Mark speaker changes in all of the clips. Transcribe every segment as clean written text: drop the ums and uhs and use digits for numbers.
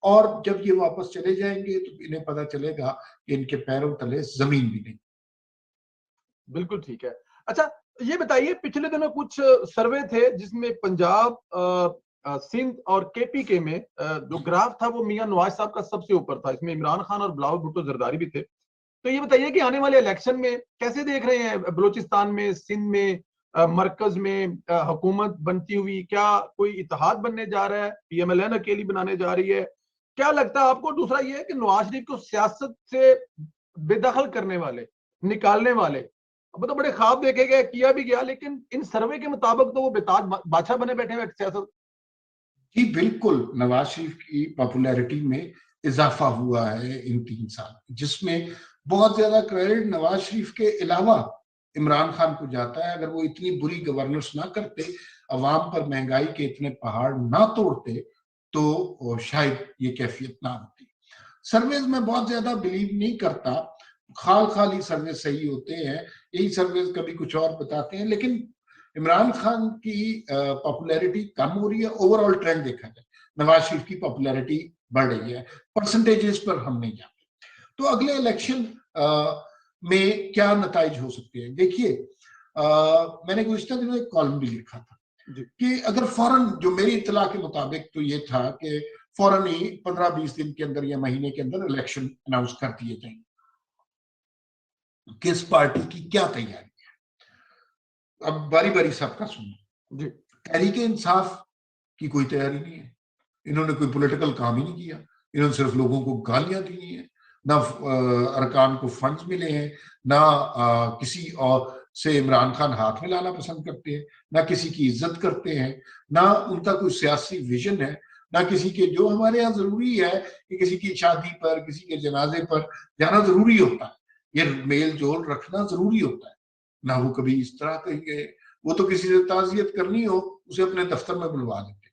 Speaker 1: और जब ये वापस चले जाएंगे तो इन्हें पता चलेगा कि इनके पैरों तले जमीन भी नहीं।
Speaker 2: बिल्कुल ठीक है। अच्छा, ये बताइए, पिछले दिनों कुछ सर्वे थे जिसमें पंजाब, सिंध और केपीके में जो ग्राफ था वो मियां नवाज साहब का सबसे ऊपर था। इसमें इमरान खान और बिलावल भुट्टो जरदारी भी थे। तो ये बताइए कि आने वाले इलेक्शन में कैसे देख रहे हैं, बलूचिस्तान में, सिंध में, मरकज में हुकूमत बनती हुई? क्या कोई इत्तेहाद बनने जा रहा है? पीएमएलएन अकेली बनाने जा रही है? क्या लगता है आपको? दूसरा ये है कि नवाज शरीफ को सियासत से बेदखल करने वाले, निकालने वाले, अब तो बड़े ख्वाब देखे गए, किया भी गया, लेकिन इन सर्वे के मुताबिक तो वो बेताज बादशाह बने बैठे हैं सियासत।
Speaker 1: जी बिल्कुल, नवाज शरीफ की पॉपुलैरिटी में इजाफा हुआ है इन 3 साल, जिसमें बहुत ज्यादा क्रेडिट नवाज शरीफ के अलावा इमरान खान को जाता है। अगर वो इतनी बुरी गवर्नेंस ना करते, अवाम पर महंगाई के इतने पहाड़ ना तोड़ते, तो शायद ये कैफियत ना होती। सर्वेज में बहुत ज्यादा बिलीव नहीं करता, खाल खाल ही सर्वे सही होते हैं। यही सर्वेज कभी कुछ और बताते हैं, लेकिन इमरान खान की पॉपुलैरिटी कम हो रही है। ओवरऑल ट्रेंड देखा जाए, नवाज शरीफ की पॉपुलैरिटी बढ़ रही है। परसेंटेजेस पर हम नहीं जाते। तो अगले इलेक्शन में क्या नताइज हो सकते हैं, देखिए, मैंने गुज़िश्ता दिनों एक कॉलम भी लिखा था कि अगर फौरन, जो मेरी इत्तला के मुताबिक तो ये था कि फौरन ही 15-20 दिन के अंदर या महीने के अंदर इलेक्शन अनाउंस कर दिए जाएंगे। किस पार्टी की क्या तैयारी है, अब बारी बारी सबका सुनो। तहरीक इंसाफ की कोई तैयारी नहीं है, इन्होंने कोई पॉलिटिकल काम ही नहीं किया। इन्होंने सिर्फ लोगों को गालियां दी हैं, ना अरकान को फंड्स मिले हैं, ना किसी और से इमरान खान हाथ मिलाना पसंद करते हैं, ना किसी की इज्जत करते हैं, ना उनका कोई सियासी विजन है, ना किसी के, जो हमारे यहाँ जरूरी है कि किसी की शादी पर, किसी के जनाजे पर जाना जरूरी होता है, ये मेल जोल रखना जरूरी होता है। ना वो कभी इस तरह कहेंगे, वो तो किसी से ताजियत करनी हो उसे अपने दफ्तर में बुलवा देते।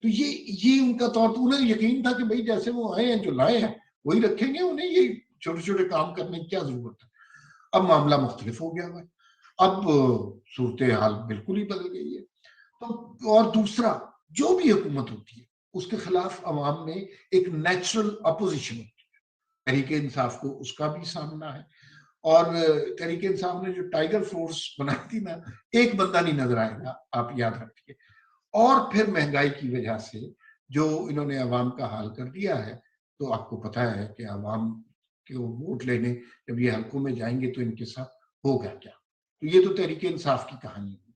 Speaker 1: तो ये उनका तौर, तो उन्हें यकीन था कि भाई जैसे वो आए हैं, जो लाए हैं वही रखेंगे, उन्हें ये छोटे छोटे काम करने की क्या जरूरत है। अब मामला मुख्तलिफ हो गया है, अब सूरत हाल बिल्कुल ही बदल गई है। तो और दूसरा, जो भी हुकूमत होती है उसके खिलाफ अवाम में एक नेचुरल अपोजिशन होती है। तहरीक इंसाफ को उसका भी सामना है, और तहरीक इंसाफ ने जो टाइगर फोर्स बनाई थी ना, एक बंदा नहीं नजर आएगा, आप याद रखिए। और फिर महंगाई की वजह से जो इन्होंने अवाम का हाल कर दिया है, तो आपको पता है कि अवाम के वोट लेने जब ये हलकों में जाएंगे तो इनके साथ होगा क्या। तो ये तो तहरीक इंसाफ की कहानी है।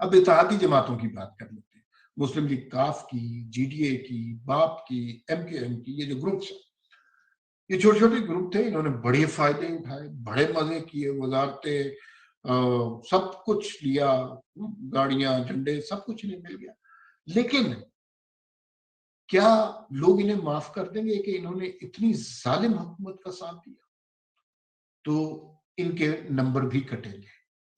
Speaker 1: अब इत्तेहादी जमातों की बात कर लेते हैं, मुस्लिम लीग काफ की, जीडीए की, बाप की, एमकेएम की, ये जो ग्रुप्स, ये छोटे छोटे ग्रुप थे, इन्होंने बड़े फायदे उठाए, बड़े मजे किए, वजारतें, सब कुछ लिया, गाड़ियां, झंडे, सब कुछ इन्हें मिल गया। लेकिन क्या लोग इन्हें माफ कर देंगे कि इन्होंने इतनी जालिम हुकूमत का साथ दिया? तो इनके नंबर भी कटेंगे,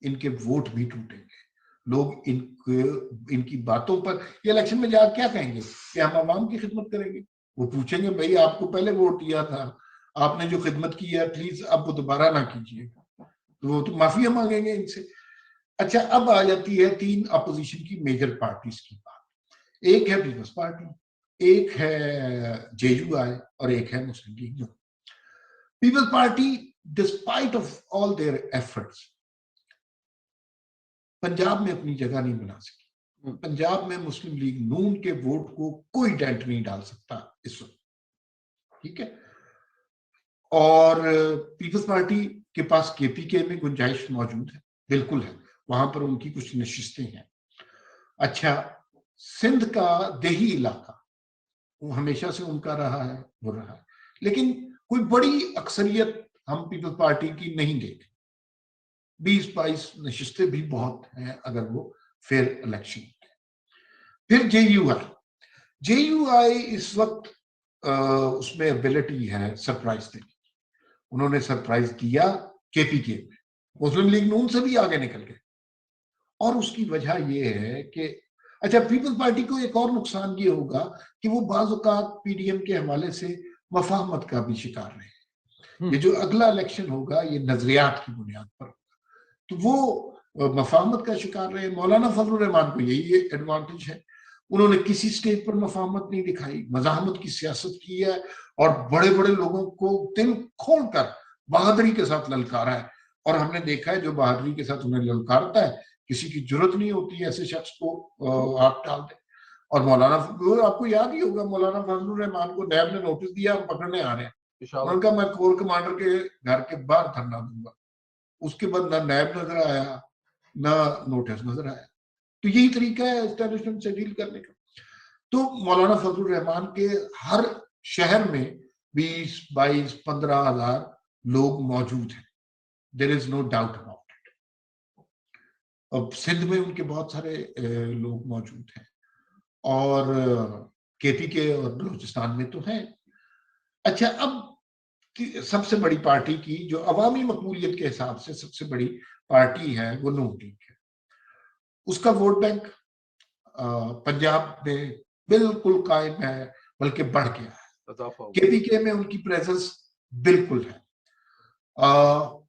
Speaker 1: इनके वोट भी टूटेंगे। लोग इनकी बातों पर, ये इलेक्शन में जाकर क्या कहेंगे कि हम आवाम की खिदमत करेंगे? वो पूछेंगे भाई आपको पहले वोट दिया था, आपने जो खिदमत की है प्लीज अब वो दोबारा ना कीजिएगा। तो वो तो माफिया मांगेंगे इनसे। अच्छा, अब आ जाती है 3 अपोजिशन की मेजर पार्टीज की बात। एक है पीपल्स पार्टी, एक है जेयूआई और एक है Muslim League Noon. Peoples Party, despite of all their efforts, Punjab में अपनी जगह नहीं बना सकी। पंजाब में मुस्लिम लीग नून के वोट को कोई डेंट नहीं डाल सकता इस वक्त, ठीक है। और पीपल्स पार्टी के पास केपीके में गुंजाइश मौजूद है, बिल्कुल है, वहां पर उनकी कुछ नशिस्तें हैं। अच्छा, सिंध का देही इलाका वो हमेशा से उनका रहा है, वो रहा है, लेकिन कोई बड़ी अक्सरियत हम पीपल्स पार्टी की नहीं देखते। 20-22 नशिस्तें भी बहुत हैं अगर वो फेयर इलेक्शन होते हैं। फिर जेयूआई इस वक्त उसमें एबिलिटी है सरप्राइज देने की। उन्होंने सरप्राइज दिया केपीके में, मुस्लिम लीग नून से भी आगे निकल गए। और उसकी वजह ये है कि, अच्छा, पीपल्स पार्टी को एक और नुकसान ये होगा कि वो बाज़ औक़ात पीडीएम के हवाले से मफाहमत का भी शिकार रहे। ये जो अगला इलेक्शन होगा ये नजरियात की बुनियाद पर होगा, तो वो मफाहमत का शिकार रहे। मौलाना फजलुर रहमान को यही एडवांटेज है, उन्होंने किसी स्टेज पर मफाहमत नहीं दिखाई, मज़ाहमत की सियासत की है और बड़े बड़े लोगों को दिल खोलकर बहादुरी के साथ ललकारा है। और हमने देखा है जो बहादुरी के साथ उन्हें ललकारता है, किसी की जरूरत नहीं होती ऐसे शख्स को आप डाल दे। और मौलाना, आपको याद ही होगा, मौलाना फजलुर रहमान को नैब ने नोटिस दिया, हम पकड़ने आ रहे हैं,
Speaker 2: पेशावर।
Speaker 1: उनका मैं कोर कमांडर के घर के बाहर धरना दूंगा। उसके बाद ना नैब नजर आया ना नोटिस नजर आया। तो यही तरीका है एस्टेब्लिशमेंट से डील करने का। तो मौलाना फजलुर रहमान के हर शहर में 20, 22, 15,000 लोग मौजूद हैं, there is no doubt about it. अब सिंध में उनके बहुत सारे लोग मौजूद हैं और केपी के और बलूचिस्तान में तो हैं। अच्छा, अब सबसे बड़ी पार्टी की जो अवामी मकबूलियत के हिसाब से सबसे बड़ी पार्टी है वो नून लीग है। उसका वोट बैंक पंजाब में बिल्कुल कायम है, बल्कि बढ़ गया है। केपीके में उनकी प्रेजेंस बिल्कुल है।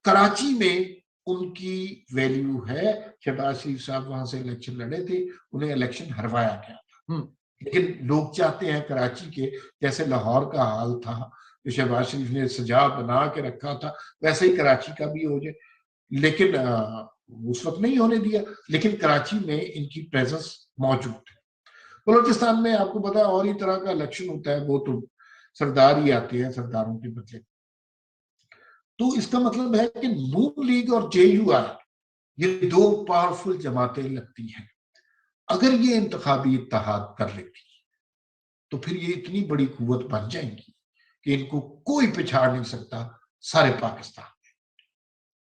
Speaker 1: कराची में उनकी वैल्यू है। शहबाज शरीफ साहब वहां से इलेक्शन लड़े थे, उन्हें इलेक्शन हरवाया गया था, लेकिन लोग चाहते हैं कराची के जैसे लाहौर का हाल था, जो शहबाज शरीफ ने सजा बना के रखा था, वैसे ही कराची का भी हो जाए। लेकिन उस वक्त नहीं होने दिया, लेकिन कराची में इनकी प्रेजेंस मौजूद है। बलूचिस्तान में आपको पता है और ही तरह का इलेक्शन होता है, वो तो सरदार ही आते हैं सरदारों के बदले। तो इसका मतलब है कि नून लीग और जेयूआई ये दो पावरफुल जमातें लगती हैं। अगर ये इंतखाबी इत्तेहाद कर लेती तो फिर ये इतनी बड़ी कुव्वत बन जाएंगी कि इनको कोई पिछाड़ नहीं सकता सारे पाकिस्तान में।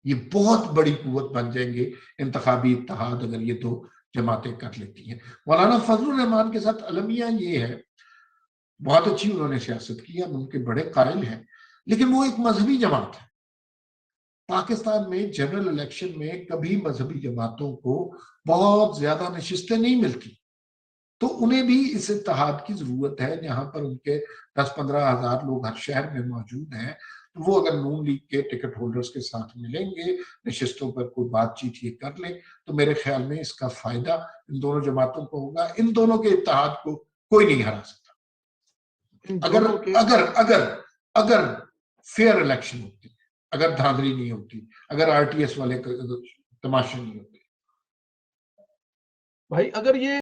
Speaker 1: ये बहुत बड़ी कुव्वत बन जाएंगे इंतखाबी इत्तेहाद अगर ये दो जमातें कर लेती हैं। मौलाना फजलुर रहमान के साथ अलमिया ये है, बहुत अच्छी उन्होंने सियासत की, हम उनके बड़े कायल हैं, लेकिन वो एक मजहबी जमात है। पाकिस्तान में जनरल इलेक्शन में कभी मजहबी जमातों को बहुत ज्यादा नशिस्तें नहीं मिलती, तो उन्हें भी इस इत्तेहाद की जरूरत है जहां पर उनके 10-15 हजार लोग हर शहर में मौजूद हैं। तो वो अगर नून लीग के टिकट होल्डर्स के साथ मिलेंगे, नशिस्तों पर कोई बातचीत ये कर ले, तो मेरे ख्याल में इसका फायदा इन दोनों जमातों को होगा। इन दोनों के इत्तेहाद को कोई नहीं हरा सकता। अगर अगर अगर अगर फेयर इलेक्शन होती, अगर धांधली नहीं होती, अगर आरटीएस वाले तमाशे नहीं होते।
Speaker 2: भाई अगर ये